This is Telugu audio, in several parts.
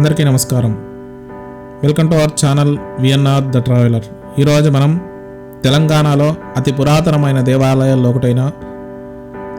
అందరికీ నమస్కారం. Welcome to our channel VNR the traveller. ఈరోజు మనం తెలంగాణలో అతి పురాతనమైన దేవాలయాల్లో ఒకటైన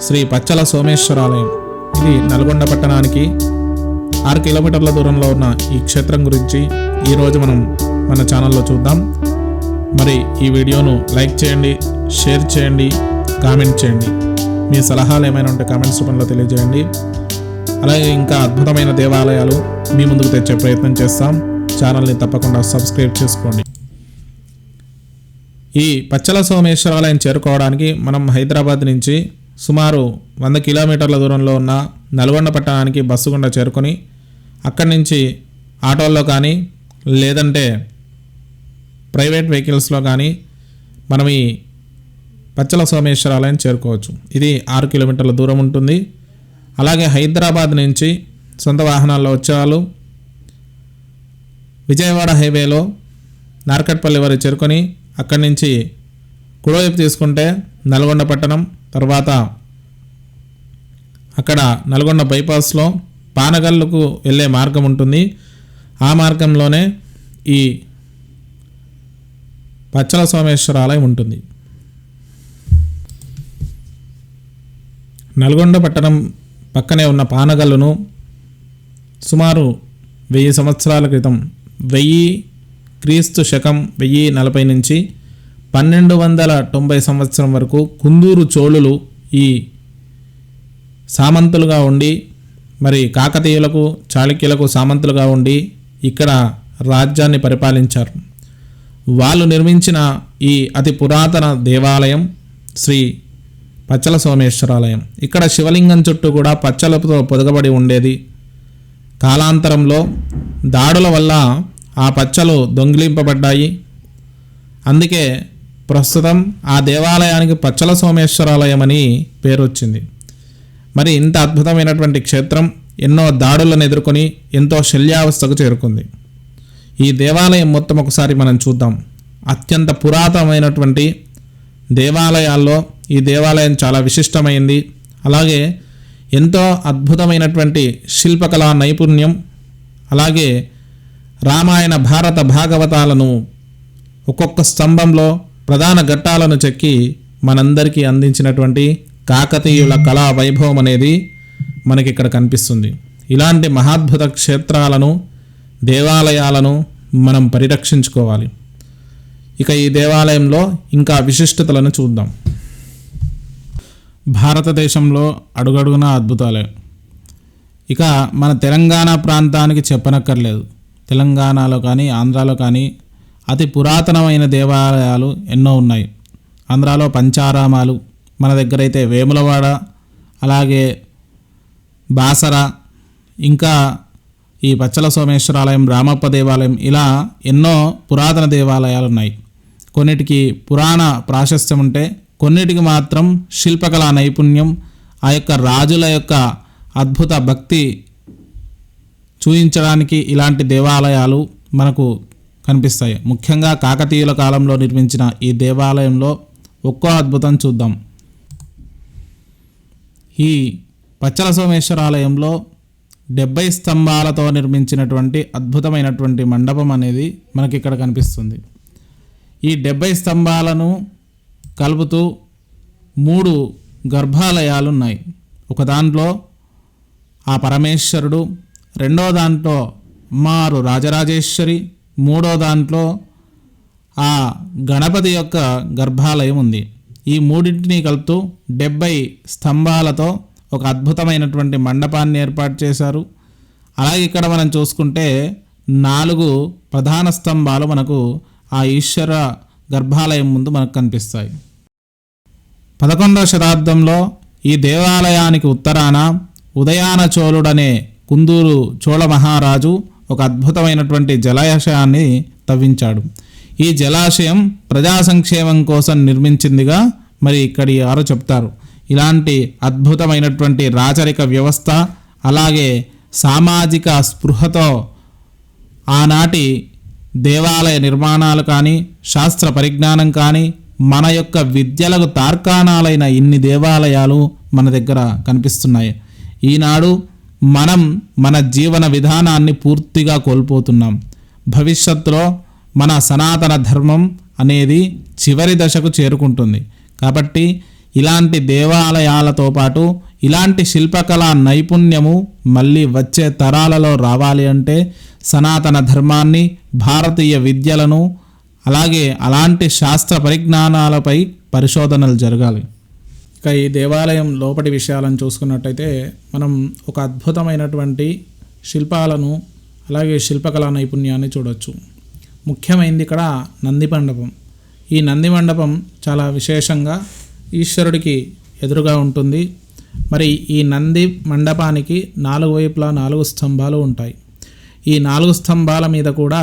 శ్రీ పచ్చల సోమేశ్వరాలయం, ఇది నల్గొండ పట్టణానికి 6 కిలోమీటర్ల దూరంలో ఉన్న ఈ క్షేత్రం గురించి ఈరోజు మనం మన ఛానల్లో చూద్దాం. మరి ఈ వీడియోను లైక్ చేయండి, షేర్ చేయండి, కామెంట్ చేయండి. మీ సలహాలు ఏమైనా ఉంటే కామెంట్స్ రూపంలో తెలియజేయండి. అలాగే ఇంకా అద్భుతమైన దేవాలయాలు మీ ముందుకు తెచ్చే ప్రయత్నం చేస్తాం. ఛానల్ని తప్పకుండా సబ్స్క్రైబ్ చేసుకోండి. ఈ పచ్చల సోమేశ్వరాలయం చేరుకోవడానికి మనం హైదరాబాద్ నుంచి సుమారు 100 కిలోమీటర్ల దూరంలో ఉన్న నల్గొండ పట్టణానికి బస్సు గుండా చేరుకొని అక్కడి నుంచి ఆటోల్లో కానీ లేదంటే ప్రైవేట్ వెహికల్స్లో కానీ మనం ఈ పచ్చల సోమేశ్వరాలయం చేరుకోవచ్చు. ఇది 6 కిలోమీటర్ల దూరం ఉంటుంది. అలాగే హైదరాబాద్ నుంచి సొంత వాహనాల్లో వచ్చేవాళ్ళు విజయవాడ హైవేలో నార్కట్పల్లి వరకు చేరుకొని అక్కడి నుంచి కుడివైపు తీసుకుంటే నల్గొండ పట్టణం, తర్వాత అక్కడ నల్గొండ బైపాస్లో పానగల్లుకు వెళ్ళే మార్గం ఉంటుంది. ఆ మార్గంలోనే ఈ పచ్చల సోమేశ్వరాలయం ఉంటుంది. నల్గొండ పట్టణం పక్కనే ఉన్న పానగల్లును సుమారు 1000 సంవత్సరాల క్రితం 1000 క్రీస్తు శకం 1040 నుంచి 1290 సంవత్సరం వరకు కుందూరు చోళులు ఈ సామంతులుగా ఉండి, మరి కాకతీయులకు చాళుక్యులకు సామంతులుగా ఉండి ఇక్కడ రాజ్యాన్ని పరిపాలించారు. వాళ్ళు నిర్మించిన ఈ అతి పురాతన దేవాలయం శ్రీ పచ్చల సోమేశ్వరాలయం. ఇక్కడ శివలింగం చుట్టూ కూడా పచ్చలతో పొదగబడి ఉండేది. కాలాంతరంలో దాడుల వల్ల ఆ పచ్చలు దొంగిలింపబడ్డాయి. అందుకే ప్రస్తుతం ఆ దేవాలయానికి పచ్చల సోమేశ్వరాలయం అని పేరు వచ్చింది. మరి ఇంత అద్భుతమైనటువంటి క్షేత్రం ఎన్నో దాడులను ఎదుర్కొని ఎంతో శల్యావస్థకు చేరుకుంది. ఈ దేవాలయం మొత్తం ఒకసారి మనం చూద్దాం. అత్యంత పురాతనమైనటువంటి దేవాలయాల్లో ఈ దేవాలయం చాలా విశిష్టమైంది. అలాగే ఎంతో అద్భుతమైనటువంటి శిల్పకళా నైపుణ్యం, అలాగే రామాయణ భారత భాగవతాలను ఒక్కొక్క స్తంభంలో ప్రధాన ఘట్టాలను చెక్కి మనందరికీ అందించినటువంటి కాకతీయుల కళా వైభవం అనేది మనకి ఇక్కడ కనిపిస్తుంది. ఇలాంటి మహాద్భుత క్షేత్రాలను, దేవాలయాలను మనం పరిరక్షించుకోవాలి. ఇక ఈ దేవాలయంలో ఇంకా విశిష్టతలను చూద్దాం. భారతదేశంలో అడుగడుగున అద్భుతాలే. ఇక మన తెలంగాణ ప్రాంతానికి చెప్పనక్కర్లేదు. తెలంగాణలో కానీ ఆంధ్రాలో కానీ అతి పురాతనమైన దేవాలయాలు ఎన్నో ఉన్నాయి. ఆంధ్రాలో పంచారామాలు, మన దగ్గర అయితే వేములవాడ, అలాగే బాసర, ఇంకా ఈ పచ్చల సోమేశ్వరాలయం, రామప్ప దేవాలయం, ఇలా ఎన్నో పురాతన దేవాలయాలు ఉన్నాయి. కొన్నిటికి పురాణ ప్రాశస్త్యం ఉంటే కొన్నిటికి మాత్రం శిల్పకళా నైపుణ్యం, ఆ యొక్క రాజుల యొక్క అద్భుత భక్తి చూయించడానికి ఇలాంటి దేవాలయాలు మనకు కనిపిస్తాయి. ముఖ్యంగా కాకతీయుల కాలంలో నిర్మించిన ఈ దేవాలయంలో ఒక్కో అద్భుతం చూద్దాం. ఈ పచ్చల సోమేశ్వరాలయంలో 70 స్తంభాలతో నిర్మించినటువంటి అద్భుతమైనటువంటి మండపం అనేది మనకి ఇక్కడ కనిపిస్తుంది. ఈ 70 స్తంభాలను కలుపుతూ 3 గర్భాలయాలు ఉన్నాయి. ఒక దాంట్లో ఆ పరమేశ్వరుడు, రెండో దాంట్లో అమ్మవారు రాజరాజేశ్వరి, మూడో దాంట్లో ఆ గణపతి యొక్క గర్భాలయం ఉంది. ఈ మూడింటిని కలుపుతూ 70 స్తంభాలతో ఒక అద్భుతమైనటువంటి మండపాన్ని ఏర్పాటు చేశారు. అలాగే ఇక్కడ మనం చూసుకుంటే 4 ప్రధాన స్తంభాలు మనకు ఆ ఈశ్వర గర్భాలయం ముందు మనకు కనిపిస్తాయి. 11వ శతాబ్దంలో ఈ దేవాలయానికి ఉత్తరాన ఉదయాన చోళుడనే కుందూరు చోళ మహారాజు ఒక అద్భుతమైనటువంటి జలాశయాన్ని తవ్వించాడు. ఈ జలాశయం ప్రజా సంక్షేమం కోసం నిర్మించిందిగా మరి ఇక్కడి వారు చెప్తారు. ఇలాంటి అద్భుతమైనటువంటి రాచరిక వ్యవస్థ, అలాగే సామాజిక స్పృహతో ఆనాటి దేవాలయ నిర్మాణాలు కానీ, శాస్త్ర పరిజ్ఞానం కానీ, మన యొక్క విద్యలకు తార్కాణాలైన ఇన్ని దేవాలయాలు మన దగ్గర కనిపిస్తున్నాయి. ఈనాడు మనం మన జీవన విధానాన్ని పూర్తిగా కోల్పోతున్నాం. భవిష్యత్తులో మన సనాతన ధర్మం అనేది చివరి దశకు చేరుకుంటుంది. కాబట్టి ఇలాంటి దేవాలయాలతో పాటు ఇలాంటి శిల్పకళా నైపుణ్యము మళ్ళీ వచ్చే తరాలలో రావాలి అంటే సనాతన ధర్మాన్ని, భారతీయ విద్యలను, అలాగే అలాంటి శాస్త్ర పరిజ్ఞానాలపై పరిశోధనలు జరగాలి. ఇక ఈ దేవాలయం లోపటి విషయాలను చూసుకున్నట్టయితే మనం ఒక అద్భుతమైనటువంటి శిల్పాలను, అలాగే శిల్పకళా నైపుణ్యాన్ని చూడవచ్చు. ముఖ్యమైనది ఇక్కడ నంది మండపం. ఈ నంది మండపం చాలా విశేషంగా ఈశ్వరుడికి ఎదురుగా ఉంటుంది. మరి ఈ నంది మండపానికి 4 వైపులా 4 స్తంభాలు ఉంటాయి. ఈ 4 స్తంభాల మీద కూడా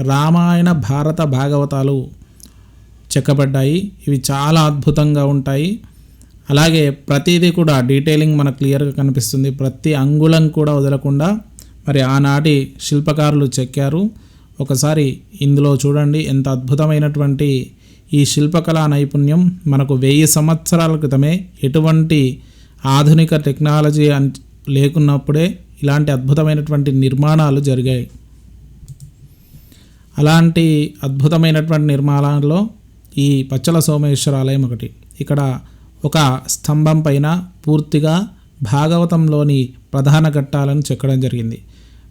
రామాయణ, భారత, భాగవతాలు చెక్కబడ్డాయి. ఇవి చాలా అద్భుతంగా ఉంటాయి. అలాగే ప్రతిదీ కూడా డీటెయిలింగ్ మనకు క్లియర్గా కనిపిస్తుంది. ప్రతి అంగుళం కూడా వదలకుండా మరి ఆనాటి శిల్పకారులు చెక్కారు. ఒకసారి ఇందులో చూడండి ఎంత అద్భుతమైనటువంటి ఈ శిల్పకళా నైపుణ్యం. మనకు 1000 సంవత్సరాల క్రితమే ఎటువంటి ఆధునిక టెక్నాలజీ లేకున్నప్పుడే ఇలాంటి అద్భుతమైనటువంటి నిర్మాణాలు జరిగాయి. అలాంటి అద్భుతమైనటువంటి నిర్మాణాల్లో ఈ పచ్చల సోమేశ్వర ఆలయం ఒకటి. ఇక్కడ ఒక స్తంభం పైన పూర్తిగా భాగవతంలోని ప్రధాన ఘట్టాలను చెక్కడం జరిగింది.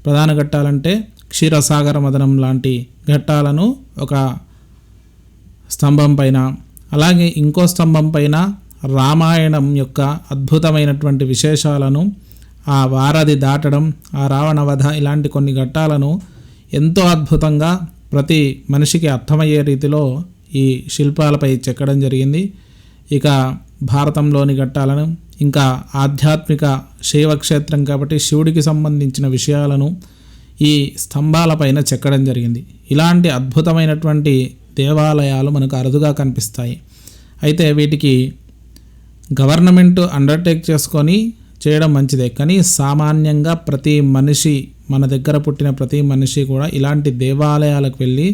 ప్రధాన ఘట్టాలంటే క్షీరసాగర మదనం లాంటి ఘట్టాలను ఒక స్తంభం పైన, అలాగే ఇంకో స్తంభం పైన రామాయణం యొక్క అద్భుతమైనటువంటి విశేషాలను, ఆ వారధి దాటడం, ఆ రావణ వధ, ఇలాంటి కొన్ని ఘట్టాలను ఎంతో అద్భుతంగా ప్రతి మనిషికి అర్థమయ్యే రీతిలో ఈ శిల్పాలపై చెక్కడం జరిగింది. ఇక భారతంలోని ఘట్టాలను, ఇంకా ఆధ్యాత్మిక శైవక్షేత్రం కాబట్టి శివుడికి సంబంధించిన విషయాలను ఈ స్తంభాలపైన చెక్కడం జరిగింది. ఇలాంటి అద్భుతమైనటువంటి దేవాలయాలు మనకు అరుదుగా కనిపిస్తాయి. అయితే వీటికి గవర్నమెంట్ అండర్టేక్ చేసుకొని చేయడం మంచిదే, కానీ సామాన్యంగా ప్రతి మనిషి, మన దగ్గర పుట్టిన ప్రతి మనిషి కూడా ఇలాంటి దేవాలయాలకు వెళ్ళి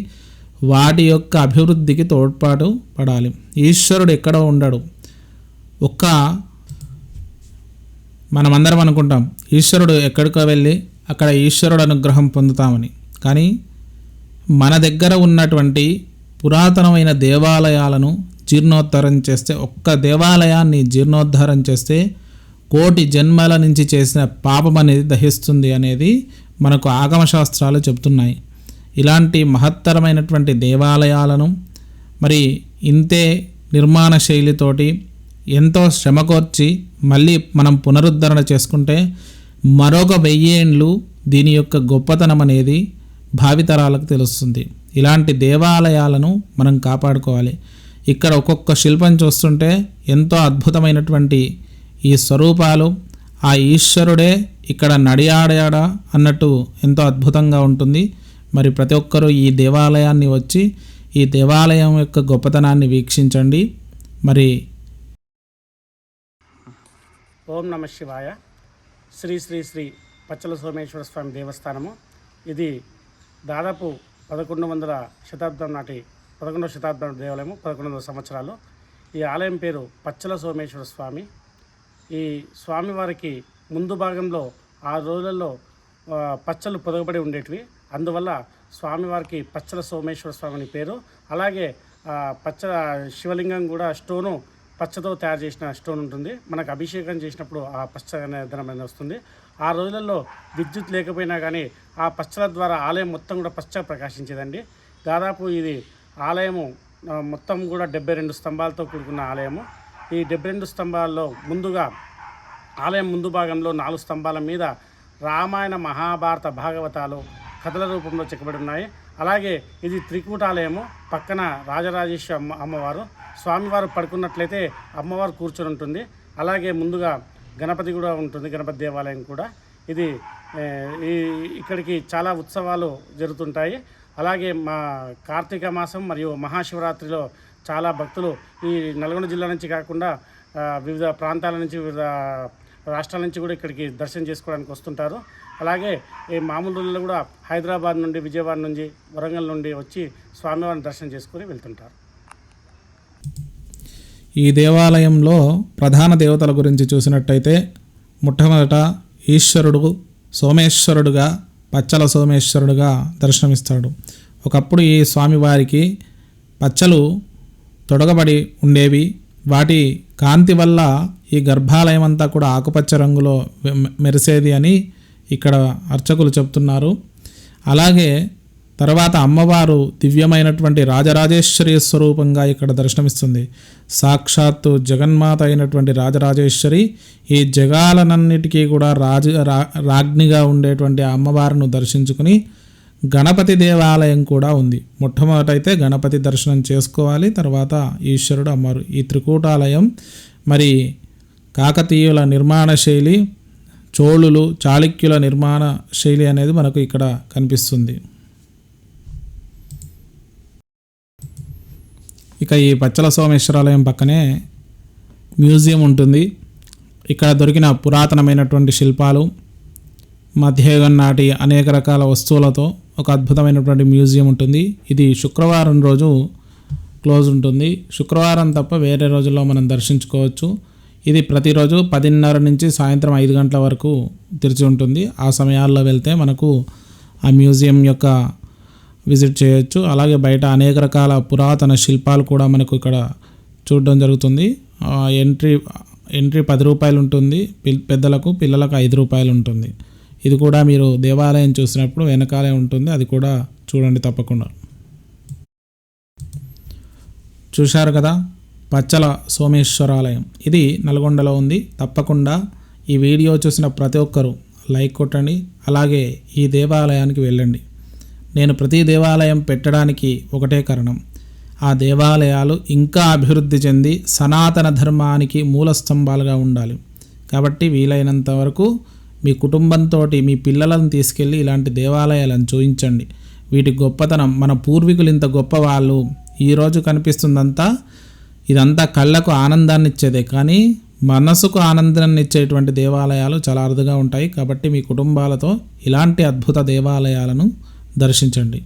వాటి యొక్క అభివృద్ధికి తోడ్పాటు పడాలి. ఈశ్వరుడు ఎక్కడో ఉండడు. మనమందరం అనుకుంటాం ఈశ్వరుడు ఎక్కడికో వెళ్ళి అక్కడ ఈశ్వరుడు అనుగ్రహం పొందుతామని. కానీ మన దగ్గర ఉన్నటువంటి పురాతనమైన దేవాలయాలను జీర్ణోద్ధరణ చేస్తే, ఒక్క దేవాలయాన్ని జీర్ణోద్ధరణ చేస్తే 1,000,000 జన్మల నుంచి చేసిన పాపం అనేది దహిస్తుంది అనేది మనకు ఆగమశాస్త్రాలు చెబుతున్నాయి. ఇలాంటి మహత్తరమైనటువంటి దేవాలయాలను మరి ఇంతే నిర్మాణ శైలితోటి ఎంతో శ్రమకోర్చి మళ్ళీ మనం పునరుద్ధరణ చేసుకుంటే మరొక 1000 ఏండ్లు దీని యొక్క గొప్పతనం అనేది భావితరాలకు తెలుస్తుంది. ఇలాంటి దేవాలయాలను మనం కాపాడుకోవాలి. ఇక్కడ ఒక్కొక్క శిల్పం చూస్తుంటే ఎంతో అద్భుతమైనటువంటి ఈ స్వరూపాలు, ఆ ఈశ్వరుడే ఇక్కడ నడియాడా అన్నట్టు ఎంతో అద్భుతంగా ఉంటుంది. మరి ప్రతి ఒక్కరూ ఈ దేవాలయాన్ని వచ్చి ఈ దేవాలయం యొక్క గొప్పతనాన్ని వీక్షించండి. మరి ఓం నమ శివాయ. శ్రీ శ్రీ శ్రీ పచ్చల సోమేశ్వర స్వామి దేవస్థానము. ఇది దాదాపు 1100వ శతాబ్దం నాటి 11వ శతాబ్దం దేవాలయము, 1100 సంవత్సరాలు. ఈ ఆలయం పేరు పచ్చల సోమేశ్వర స్వామి. ఈ స్వామివారికి ముందు భాగంలో ఆ రోజులలో పచ్చలు పొదగబడి ఉండేటివి. అందువల్ల స్వామివారికి పచ్చల సోమేశ్వర స్వామి అని పేరు. అలాగే పచ్చ శివలింగం కూడా స్టోను పచ్చతో తయారు చేసిన స్టోన్ ఉంటుంది. మనకు అభిషేకం చేసినప్పుడు ఆ పచ్చ అనే ధనం అనేది వస్తుంది. ఆ రోజులలో విద్యుత్ లేకపోయినా కానీ ఆ పచ్చల ద్వారా ఆలయం మొత్తం కూడా పచ్చ ప్రకాశించేదండి. దాదాపు ఇది ఆలయము మొత్తం కూడా 72 స్తంభాలతో కూడుకున్న ఆలయము. ఈ 72 స్తంభాల్లో ముందుగా ఆలయం ముందు భాగంలో 4 స్తంభాల మీద రామాయణ, మహాభారత, భాగవతాలు కథల రూపంలో చెక్కబడి ఉన్నాయి. అలాగే ఇది త్రికూటాలయము. పక్కన రాజరాజేశ్వరి అమ్మవారు, స్వామివారు పడుకున్నట్లయితే అమ్మవారు కూర్చొని ఉంటుంది. అలాగే ముందుగా గణపతి కూడా ఉంటుంది, గణపతి దేవాలయం కూడా. ఇది ఇక్కడికి చాలా ఉత్సవాలు జరుగుతుంటాయి. అలాగే మా కార్తీక మాసం మరియు మహాశివరాత్రిలో చాలా భక్తులు ఈ నల్గొండ జిల్లా నుంచి కాకుండా వివిధ ప్రాంతాల నుంచి, వివిధ రాష్ట్రాల నుంచి కూడా ఇక్కడికి దర్శనం చేసుకోవడానికి వస్తుంటారు. అలాగే ఈ మామూలు రోజుల్లో కూడా హైదరాబాద్ నుండి, విజయవాడ నుంచి, వరంగల్ నుండి వచ్చి స్వామివారిని దర్శనం చేసుకొని వెళ్తుంటారు. ఈ దేవాలయంలో ప్రధాన దేవతల గురించి చూసినట్టయితే మొట్టమొదట ఈశ్వరుడు సోమేశ్వరుడుగా, పచ్చల సోమేశ్వరుడుగా దర్శనమిస్తాడు. ఒకప్పుడు ఈ స్వామివారికి పచ్చలు తొడగబడి ఉండేవి. వాటి కాంతి వల్ల ఈ గర్భాలయం అంతా కూడా ఆకుపచ్చ రంగులో మెరిసేది అని ఇక్కడ అర్చకులు చెప్తున్నారు. అలాగే తర్వాత అమ్మవారు దివ్యమైనటువంటి రాజరాజేశ్వరి స్వరూపంగా ఇక్కడ దర్శనమిస్తుంది. సాక్షాత్తు జగన్మాత అయినటువంటి రాజరాజేశ్వరి ఈ జగాలనన్నిటికీ కూడా రాజ్ఞిగా ఉండేటువంటి అమ్మవారిని దర్శించుకుని గణపతి దేవాలయం కూడా ఉంది. మొట్టమొదటైతే గణపతి దర్శనం చేసుకోవాలి, తర్వాత ఈశ్వరుడు అమ్మవారు. ఈ త్రికూటాలయం మరి కాకతీయుల నిర్మాణ శైలి, చోళులు చాళుక్యుల నిర్మాణ శైలి అనేది మనకు ఇక్కడ కనిపిస్తుంది. ఇక ఈ పచ్చల సోమేశ్వరాలయం పక్కనే మ్యూజియం ఉంటుంది. ఇక్కడ దొరికిన పురాతనమైనటువంటి శిల్పాలు, మధ్యయుగం నాటి అనేక రకాల వస్తువులతో ఒక అద్భుతమైనటువంటి మ్యూజియం ఉంటుంది. ఇది శుక్రవారం రోజు క్లోజ్ ఉంటుంది. శుక్రవారం తప్ప వేరే రోజుల్లో మనం దర్శించుకోవచ్చు. ఇది ప్రతిరోజు 10:30 నుంచి సాయంత్రం 5 గంటల వరకు తెరిచి ఉంటుంది. ఆ సమయాల్లో వెళ్తే మనకు ఆ మ్యూజియం యొక్క విజిట్ చేయొచ్చు. అలాగే బయట అనేక రకాల పురాతన శిల్పాలు కూడా మనకు ఇక్కడ చూడడం జరుగుతుంది. ఎంట్రీ 10 రూపాయలు ఉంటుంది పెద్దలకు, పిల్లలకు 5 రూపాయలు ఉంటుంది. ఇది కూడా మీరు దేవాలయం చూసినప్పుడు వెనకాలే ఉంటుంది, అది కూడా చూడండి తప్పకుండా. చూశారు కదా పచ్చల సోమేశ్వరాలయం, ఇది నల్గొండలో ఉంది. తప్పకుండా ఈ వీడియో చూసిన ప్రతి ఒక్కరూ లైక్ కొట్టండి, అలాగే ఈ దేవాలయానికి వెళ్ళండి. నేను ప్రతి దేవాలయం పెట్టడానికి ఒకటే కారణం, ఆ దేవాలయాలు ఇంకా అభివృద్ధి చెంది సనాతన ధర్మానికి మూల స్తంభాలుగా ఉండాలి. కాబట్టి వీలైనంత వరకు మీ కుటుంబంతో మీ పిల్లలను తీసుకెళ్ళి ఇలాంటి దేవాలయాలను చూపించండి. వీటి గొప్పతనం, మన పూర్వీకులు ఇంత గొప్పవాళ్ళు, ఈరోజు కనిపిస్తుందంతా ఇదంతా కళ్ళకు ఆనందాన్ని ఇచ్చేదే, కానీ మనసుకు ఆనందాన్ని ఇచ్చేటువంటి దేవాలయాలు చాలా అరుదుగా ఉంటాయి. కాబట్టి మీ కుటుంబాలతో ఇలాంటి అద్భుత దేవాలయాలను దర్శించండి.